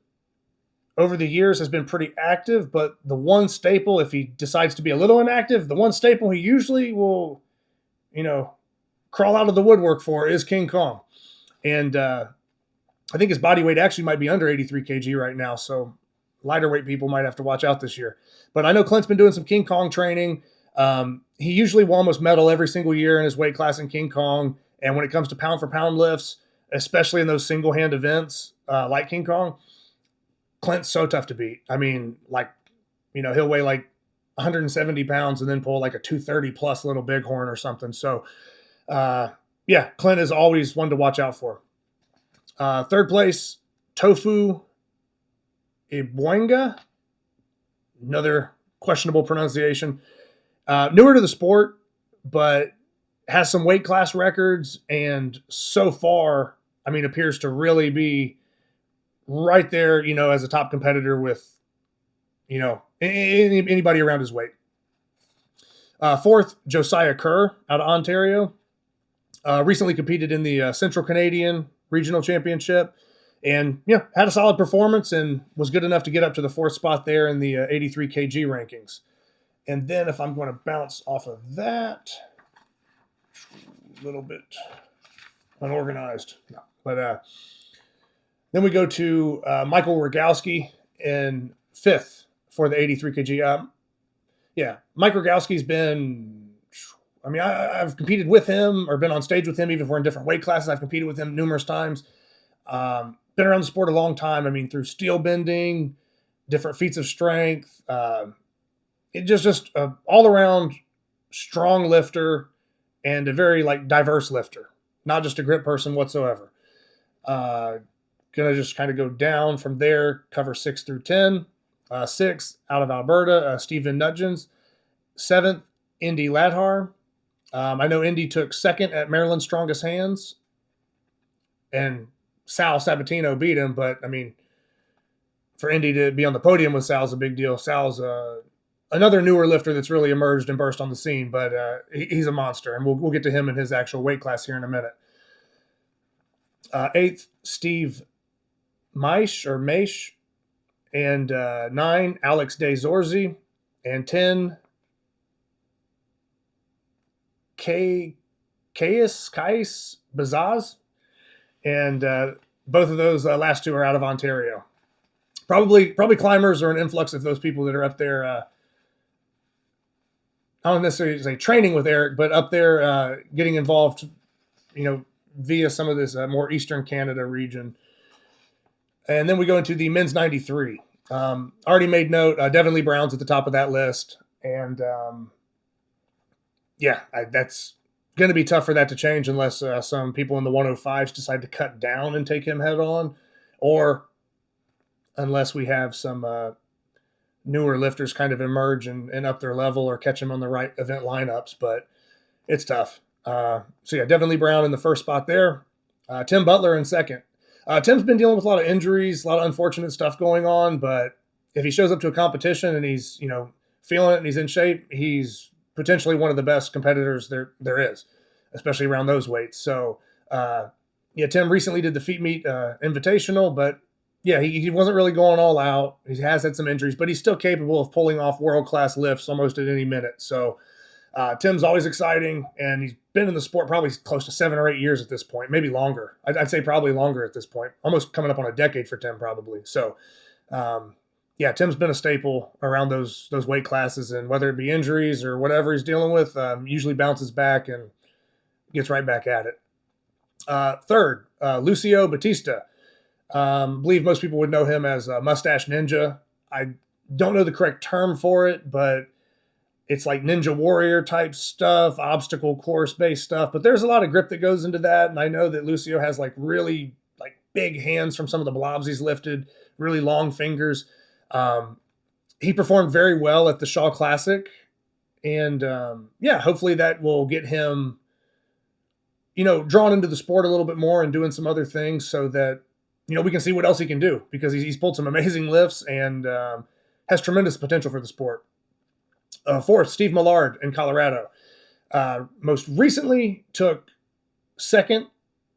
over the years has been pretty active, but the one staple, if he decides to be a little inactive, the one staple he usually will, crawl out of the woodwork for is King Kong. And I think his body weight actually might be under 83 kg right now, so lighter weight people might have to watch out this year. But I know Clint's been doing some King Kong training. He usually will almost medal every single year in his weight class in King Kong. And when it comes to pound for pound lifts, especially in those single hand events like King Kong, Clint's so tough to beat. I mean, he'll weigh like 170 pounds and then pull like a 230 plus little bighorn or something. So, Clint is always one to watch out for. Third place, Tofu Ibwenga. Another questionable pronunciation. Newer to the sport, but has some weight class records, and so far, appears to really be right there, as a top competitor with, anybody around his weight. Fourth, Josiah Kerr out of Ontario. Recently competed in the Central Canadian Regional Championship and, had a solid performance and was good enough to get up to the fourth spot there in the 83 kg rankings. And then if I'm going to bounce off of that, a little bit unorganized. No. But then we go to Michael Rogowski in fifth for the 83 kg. Mike Rogowski's been, I've competed with him or been on stage with him, even if we're in different weight classes. I've competed with him numerous times. Been around the sport a long time. Through steel bending, different feats of strength. It just all around strong lifter and a very diverse lifter, not just a grip person whatsoever. Gonna just kind of go down from there, cover 6 through 10. 6th, out of Alberta, Stephen Nutgens. 7th, Indy Ladhar. I know Indy took 2nd at Maryland's Strongest Hands, and Sal Sabatino beat him. But for Indy to be on the podium with Sal's a big deal. Sal's another newer lifter that's really emerged and burst on the scene, but he's a monster, and we'll get to him in his actual weight class here in a minute. 8th, Steve Maish, and 9, Alex De Zorzi, and 10, Kais Bazaz, and both of those last two are out of Ontario. Probably climbers or an influx of those people that are up there. I don't necessarily say training with Eric, but up there getting involved, via some of this more Eastern Canada region. And then we go into the men's 93. Already made note, Devin Lee Brown's at the top of that list. And that's going to be tough for that to change unless some people in the 105s decide to cut down and take him head on, or unless we have some newer lifters kind of emerge and up their level or catch him on the right event lineups. But it's tough. Devin Lee Brown in the first spot there. Tim Butler in second. Tim's been dealing with a lot of injuries, a lot of unfortunate stuff going on, but if he shows up to a competition and he's, feeling it and he's in shape, he's potentially one of the best competitors there is, especially around those weights. So, Tim recently did the Feet Meet Invitational, but he wasn't really going all out. He has had some injuries, but he's still capable of pulling off world-class lifts almost at any minute. So Tim's always exciting, and he's been in the sport probably close to 7 or 8 years at this point, maybe longer. I'd say probably longer at this point, almost coming up on a decade for Tim probably. So, Tim's been a staple around those weight classes, and whether it be injuries or whatever he's dealing with, usually bounces back and gets right back at it. Third, Lucio Batista. Believe most people would know him as Mustache Ninja. I don't know the correct term for it, but it's like Ninja Warrior type stuff, obstacle course based stuff. But there's a lot of grip that goes into that, and I know that Lucio has really big hands from some of the blobs he's lifted, really long fingers. He performed very well at the Shaw Classic, and hopefully that will get him, drawn into the sport a little bit more and doing some other things so that we can see what else he can do, because he's pulled some amazing lifts and has tremendous potential for the sport. Fourth, Steve Millard in Colorado. Most recently took second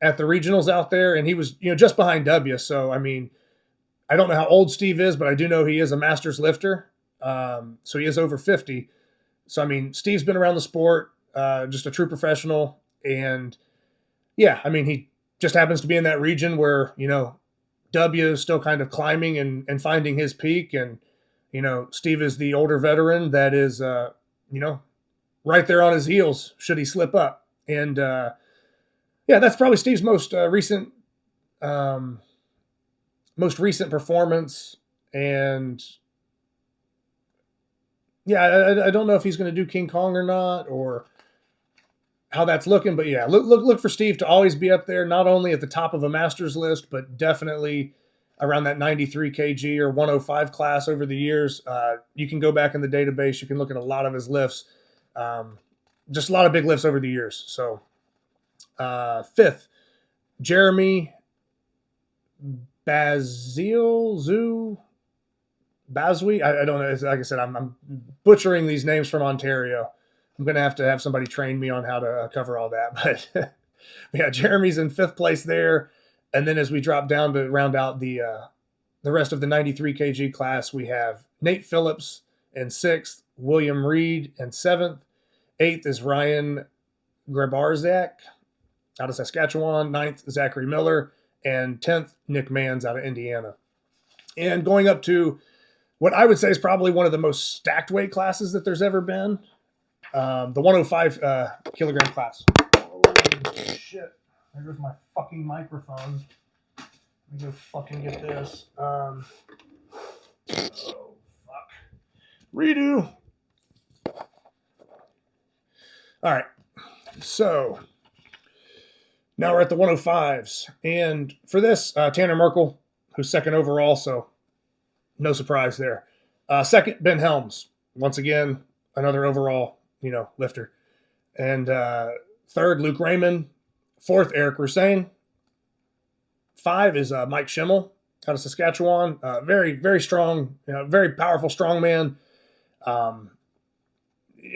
at the regionals out there, and he was just behind W. So, I don't know how old Steve is, but I do know he is a Masters lifter. So he is over 50. So, Steve's been around the sport, just a true professional. And, he just happens to be in that region where, W is still kind of climbing and finding his peak. And, Steve is the older veteran that is, right there on his heels should he slip up. And, that's probably Steve's most recent performance. And I don't know if he's going to do King Kong or not, or how that's looking, but look for Steve to always be up there, not only at the top of a Masters list, but definitely around that 93 kg or 105 class over the years. You can go back in the database. You can look at a lot of his lifts, just a lot of big lifts over the years. So fifth, Jeremy Bazwi. I don't know. Like I said, I'm butchering these names from Ontario. I'm going to have somebody train me on how to cover all that. But Jeremy's in fifth place there. And then as we drop down to round out the rest of the 93 kg class, we have Nate Phillips in sixth, William Reed in seventh. Eighth is Ryan Grabarzak out of Saskatchewan. Ninth, Zachary Miller. And 10th, Nick Manns out of Indiana. And going up to what I would say is probably one of the most stacked weight classes that there's ever been. The 105 kilogram class. Oh, shit. There goes my fucking microphone. Let me go fucking get this. Oh, fuck. Redo. All right. So, now we're at the 105s. And for this, Tanner Merkel, who's second overall, so no surprise there. Second, Ben Helms. Once again, another overall lifter. And third, Luke Raymond. Fourth, Eric Rusain. 5 is Mike Schimmel out of Saskatchewan. Very, very strong, very powerful strong man.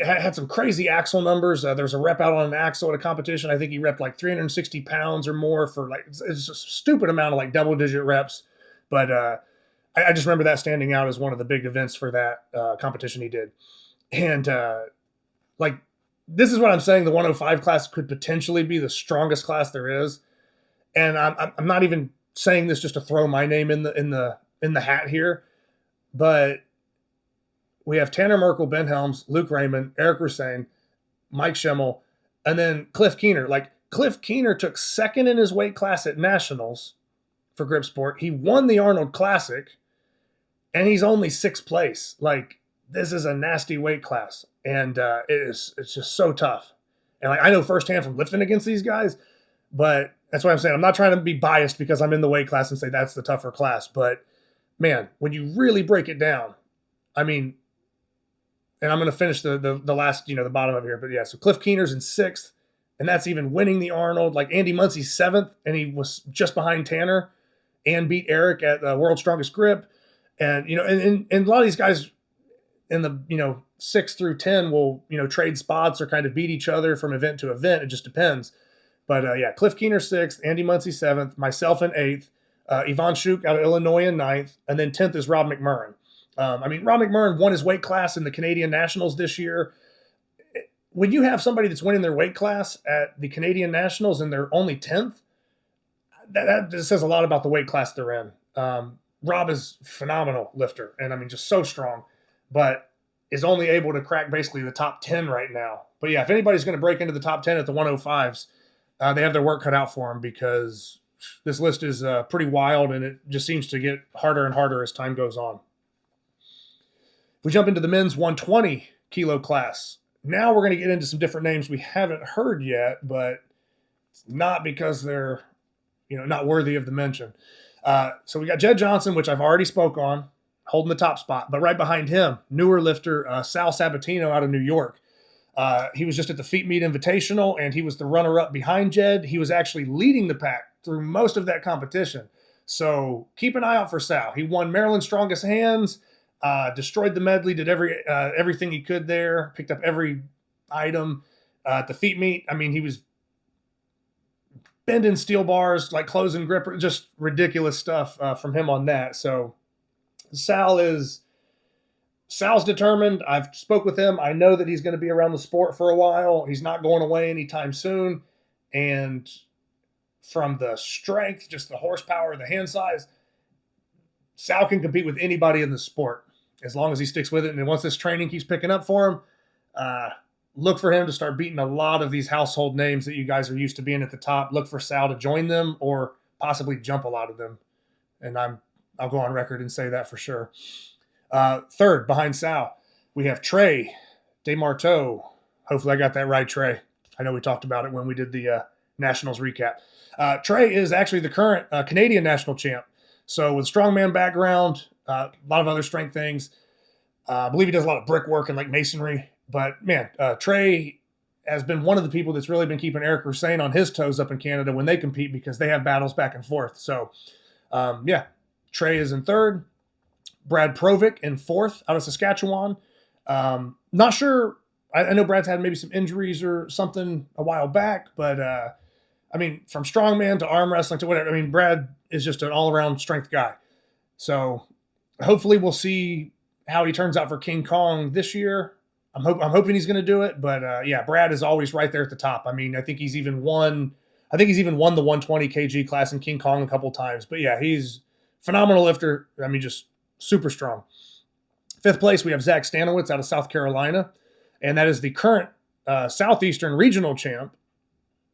Had some crazy axle numbers. There was a rep out on an axle at a competition. I think he repped 360 pounds or more for it's a stupid amount of double-digit reps. But I just remember that standing out as one of the big events for that competition he did. And this is what I'm saying. The 105 class could potentially be the strongest class there is, and I'm not even saying this just to throw my name in the hat here, but we have Tanner Merkel, Ben Helms, Luke Raymond, Eric Rusain, Mike Schimmel, and then Cliff Keener. Cliff Keener took second in his weight class at nationals for Grip Sport. He won the Arnold Classic, and he's only sixth place. this is a nasty weight class, and it's just so tough. And like I know firsthand from lifting against these guys, but that's what I'm saying. I'm not trying to be biased because I'm in the weight class and say that's the tougher class. But man, when you really break it down, I mean, and I'm going to finish the last, the bottom of here. But yeah, so Cliff Keener's in 6th, and that's even winning the Arnold. Like Andy Muncie's 7th, and he was just behind Tanner and beat Eric at the World's Strongest Grip. And, and a lot of these guys in the, 6 through 10 will, trade spots or kind of beat each other from event to event. It just depends. But yeah, Cliff Keener 6th, Andy Muncie 7th, myself in 8th, Yvonne Shuk out of Illinois in 9th, and then 10th is Rob McMurrin. Rob McMurrin won his weight class in the Canadian Nationals this year. When you have somebody that's winning their weight class at the Canadian Nationals and they're only 10th, that just says a lot about the weight class they're in. Rob is a phenomenal lifter, and just so strong, but is only able to crack basically the top 10 right now. But yeah, if anybody's going to break into the top 10 at the 105s, they have their work cut out for them because this list is pretty wild, and it just seems to get harder and harder as time goes on. If we jump into the men's 120 kilo class, now we're going to get into some different names we haven't heard yet, but it's not because they're, not worthy of the mention. So we got Jed Johnson, which I've already spoke on, holding the top spot, but right behind him, newer lifter Sal Sabatino out of New York. He was just at the Feet Meet Invitational, and he was the runner-up behind Jed. He was actually leading the pack through most of that competition. So keep an eye out for Sal. He won Maryland's Strongest Hands, destroyed the medley, did everything he could there, picked up every item at the Feet Meet. He was bending steel bars, like closing gripper, just ridiculous stuff from him on that. So Sal's determined. I've spoke with him. I know that he's going to be around the sport for a while. He's not going away anytime soon. And from the strength, just the horsepower, the hand size, Sal can compete with anybody in the sport as long as he sticks with it. And once this training keeps picking up for him, look for him to start beating a lot of these household names that you guys are used to being at the top. Look for Sal to join them or possibly jump a lot of them. And I'll go on record and say that for sure. Third, behind Sal, we have Trey DeMarteau. Hopefully I got that right, Trey. I know we talked about it when we did the Nationals recap. Trey is actually the current Canadian national champ. So with strongman background, a lot of other strength things. I believe he does a lot of brickwork and like masonry. But man, Trey has been one of the people that's really been keeping Eric Hussein on his toes up in Canada when they compete because they have battles back and forth. So yeah, Trey is in 3rd. Brad Provic in 4th out of Saskatchewan. Not sure. I know Brad's had maybe some injuries or something a while back, but from strongman to arm wrestling to whatever. Brad is just an all-around strength guy. So hopefully we'll see how he turns out for King Kong this year. I'm hoping he's going to do it, but yeah, Brad is always right there at the top. I think he's even won the 120 kg class in King Kong a couple times. But yeah, he's a phenomenal lifter. Just super strong. 5th place, we have Zach Stanowitz out of South Carolina, and that is the current Southeastern regional champ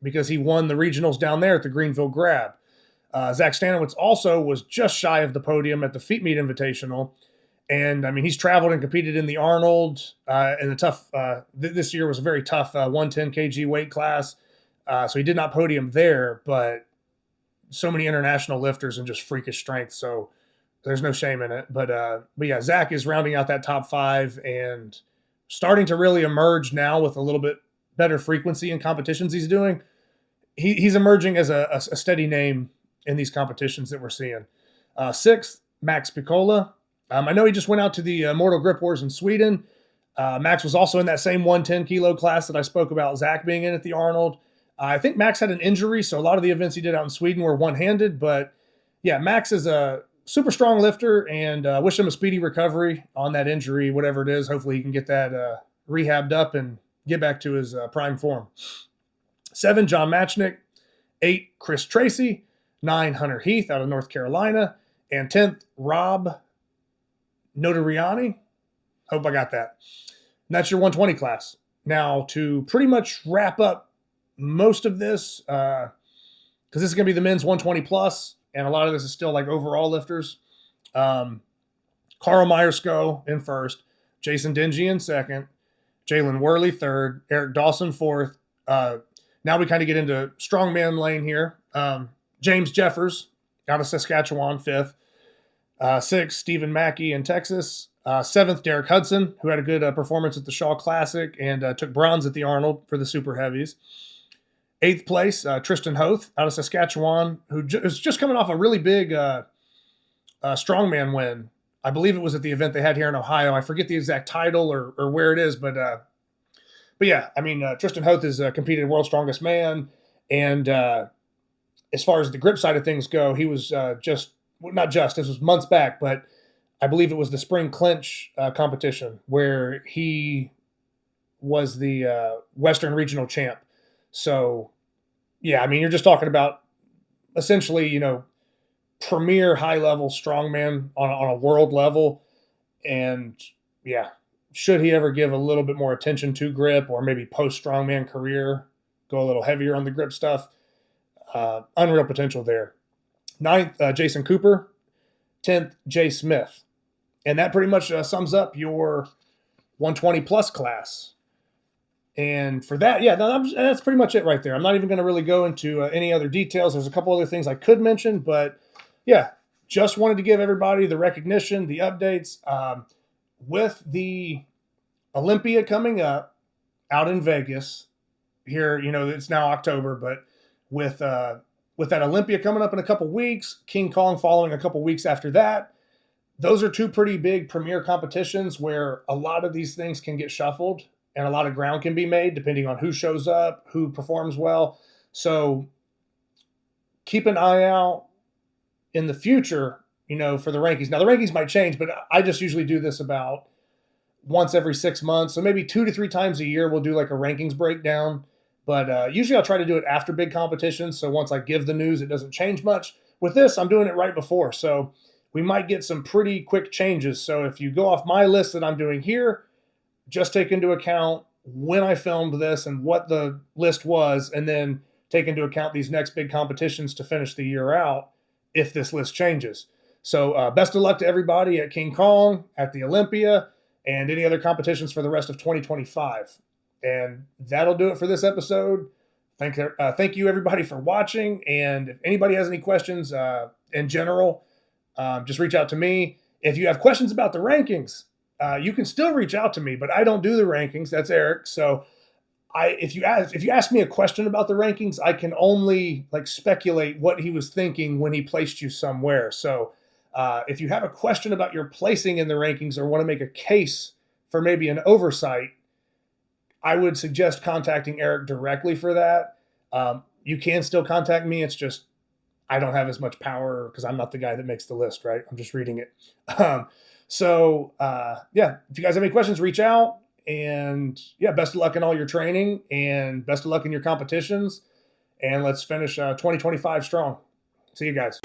because he won the regionals down there at the Greenville Grab. Zach Stanowitz also was just shy of the podium at the Feet Meet Invitational. And he's traveled and competed in the Arnold and the tough. This year was a very tough 110 kg weight class, so he did not podium there. But so many international lifters and just freakish strength, so there's no shame in it. But yeah, Zach is rounding out that top 5 and starting to really emerge now with a little bit better frequency in competitions he's doing. He's emerging as a steady name in these competitions that we're seeing. 6th, Max Piccola. I know he just went out to the Mortal Grip Wars in Sweden. Max was also in that same 110 kilo class that I spoke about Zach being in at the Arnold. I think Max had an injury, so a lot of the events he did out in Sweden were one-handed. But yeah, Max is a super strong lifter, and wish him a speedy recovery on that injury, whatever it is. Hopefully he can get that rehabbed up and get back to his prime form. 7, John Matchnick. 8, Chris Tracy. 9, Hunter Heath out of North Carolina. And 10th, Rob Notariani. Hope I got that. And that's your 120 class. Now, to pretty much wrap up most of this, because this is going to be the men's 120 plus, and a lot of this is still like overall lifters. Carl Meyersko in 1st. Jason Dingy in second, Jalen Worley third, Eric Dawson fourth. Now we kind of get into strongman lane here. James Jeffers out of Saskatchewan, fifth. Sixth, Stephen Mackey in Texas. Seventh, Derek Hudson, who had a good performance at the Shaw Classic and took bronze at the Arnold for the Super Heavies. Eighth place, Tristan Hoth out of Saskatchewan, who is just coming off a really big strongman win. I believe it was at the event they had here in Ohio. I forget the exact title or where it is, but yeah, I mean, Tristan Hoth has competed in World's Strongest Man, and as far as the grip side of things go, he was this was months back, but I believe it was the spring clinch competition where he was the Western Regional champ. So, yeah, I mean, you're just talking about essentially, you know, premier high-level strongman on a world level. And, yeah, should he ever give a little bit more attention to grip or maybe post-strongman career, go a little heavier on the grip stuff, unreal potential there. Ninth, Jason Cooper. 10th, Jay Smith. And that pretty much sums up your 120-plus class. And for that, yeah, that's pretty much it right there. I'm not even going to really go into any other details. There's a couple other things I could mention, but yeah, just wanted to give everybody the recognition, the updates. With the Olympia coming up out in Vegas here, you know, it's now October, but with that Olympia coming up in a couple weeks, King Kong following a couple weeks after that, those are two pretty big premier competitions where a lot of these things can get shuffled and a lot of ground can be made depending on who shows up, who performs well. So keep an eye out in the future, you know, for the rankings. Now, the rankings might change, but I just usually do this about once every 6 months. So maybe 2 to 3 times a year, we'll do like a rankings breakdown. But usually I'll try to do it after big competitions. So once I give the news, it doesn't change much. With this, I'm doing it right before. So we might get some pretty quick changes. So if you go off my list that I'm doing here, just take into account when I filmed this and what the list was, and then take into account these next big competitions to finish the year out if this list changes. So best of luck to everybody at King Kong, at the Olympia, and any other competitions for the rest of 2025. And that'll do it for this episode. Thank you, everybody, for watching. And if anybody has any questions in general, just reach out to me. If you have questions about the rankings, you can still reach out to me, but I don't do the rankings. That's Eric. So if you ask me a question about the rankings, I can only like speculate what he was thinking when he placed you somewhere. So if you have a question about your placing in the rankings or want to make a case for maybe an oversight, I would suggest contacting Eric directly for that. You can still contact me. It's just I don't have as much power because I'm not the guy that makes the list, right? I'm just reading it. So yeah, if you guys have any questions, reach out. And yeah, best of luck in all your training and best of luck in your competitions. And let's finish 2025 strong. See you guys.